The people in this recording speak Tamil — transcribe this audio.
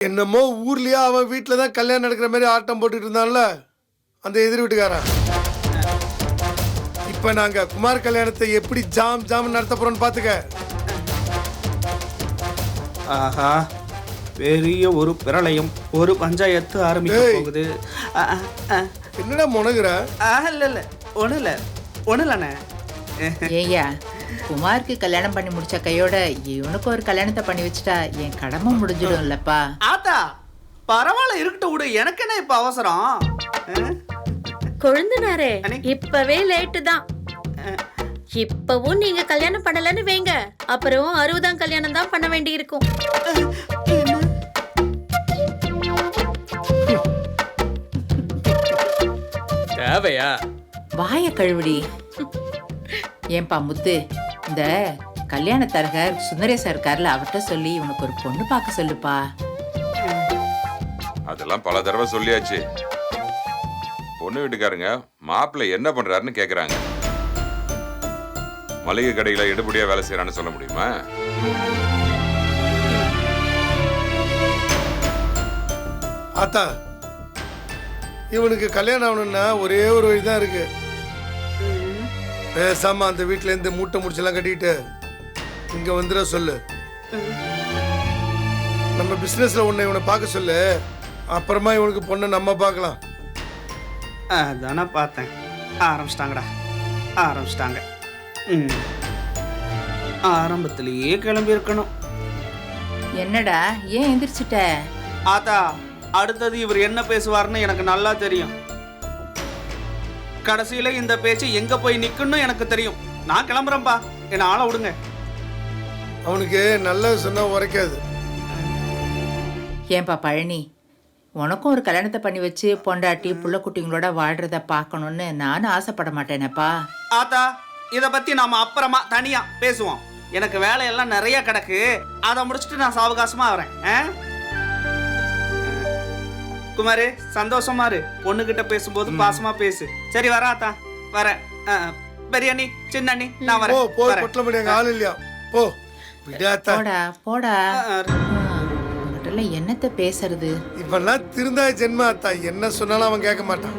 என்னமோ ஊர்லயே அவன் வீட்டுல தான் கல்யாணம் நடக்கிற மாதிரி ஆட்டம் போட்டுட்டு இருந்தான்ல அந்த எதிர் வீட்டுக்காரன். இப்ப நாங்க குமார் கல்யாணத்தை எப்படி ஜாம் ஜாம் நடத்த போறோம்னு பாத்துக்க. ஆஹா, பெரிய ஒரு பிரளயம், ஒரு பஞ்சாயத்து ஆரம்பிக்க போகுது. என்னடா முனகுற? இல்ல இல்ல, ஒண்ணுலண்ணே. ஏய்யா, குமாருக்கு கல்யாணம் பண்ணி முடிச்ச கையோட இவனுக்கு ஒரு கல்யாணத்தை பண்ணி வச்சுட்டா என் கடமை முடிஞ்சிடும் இல்லப்பா. ஆத்தா பரவாயில்ல, இருக்கட்டும் விடு, எனக்கு என்ன இப்ப அவசரம்? கொழுந்தனாரே, இப்பவே லேட்டு தான். இப்பவும் நீங்க கல்யாணம் பண்ணலன்னு வைங்க, அப்புறம் 60ஆம் கல்யாணம் தான் பண்ண வேண்டி இருக்கும். தேவையா? வாய கழுவிடி. ஏன்பா முத்து, இந்த கல்யாண தரகர் சுந்தரேசா இருக்கார்ல, அவர்கிட்ட சொல்லி இவனுக்கு ஒரு பொண்ணு பார்க்க சொல்லுப்பா. அதெல்லாம் பல தடவை சொல்லியாச்சு. பொண்ணு வீட்டுக்காரங்க மாப்பிள்ளை என்ன பண்றாருன்னு கேக்குறாங்க. மளிகை கடையில எடுபடியா வேலை செய்யறான்னு சொல்ல முடியுமா? ஆத்தா, இவனுக்கு கல்யாணம் ஆகணும்னா ஒரே ஒரு வழிதான் இருக்கு. பேசாம அந்த வீட்டுல இருந்து மூட்டை முடிச்செல்லாம் கட்டிட்டு இங்க வந்துட சொல்லு. நம்ம பிசினஸ்ல உன்னை இவனை பார்க்க சொல்லு. அப்புறமா இவனுக்கு பொண்ணை நம்ம பார்க்கலாம். அதானே பார்த்தேன். ஆரம்பிச்சிட்டாங்கடா, ஆரம்பிச்சிட்டாங்க. ஆரம்பத்திலேயே கிளம்பி இருக்கணும். என்னடா ஏன் எந்திரிச்சிட்ட? ஆத்தா, அடுத்தது இவர் என்ன பேசுவார்னு எனக்கு நல்லா தெரியும். கடைசியில இந்த பேச்சு எங்க போய் நிக்கணும் எனக்கு தெரியும். நான் கிளம்புறேன்பா, என்ன ஆள விடுங்க. அவனுக்கு நல்லது சொன்னா உரைக்காது. ஏன்பா பழனி, உனக்கும் ஒரு கல்யாணத்தை பண்ணி வச்சு பொண்டாட்டி புள்ள குட்டிங்களோட வாழ்றத பார்க்கணும்னு நானும் ஆசைப்பட மாட்டேனப்பா. ஆத்தா, இத பத்தி நாம அப்புறமா தனியா பேசுவோம். எனக்கு வேலையெல்லாம் நிறைய கிடக்கு, அதை முடிச்சுட்டு நான் சாவகாசமா வரேன். குமாரு, சந்தோஷமா இரு. பொண்ணுகிட்ட பேசும்போது பாசமா பேசு. சரி, வரேன் வரேன். பெரிய அண்ணி, சின்ன அண்ணி, நான் வரேன். போ, ஆள் இல்லையா? போ, போடா போடா. உங்ககிட்ட என்னத்த பேசுறது? இப்பெல்லாம் திருந்தா ஜென்மா. ஆத்தா என்ன சொன்னாலும் அவன் கேட்க மாட்டான்.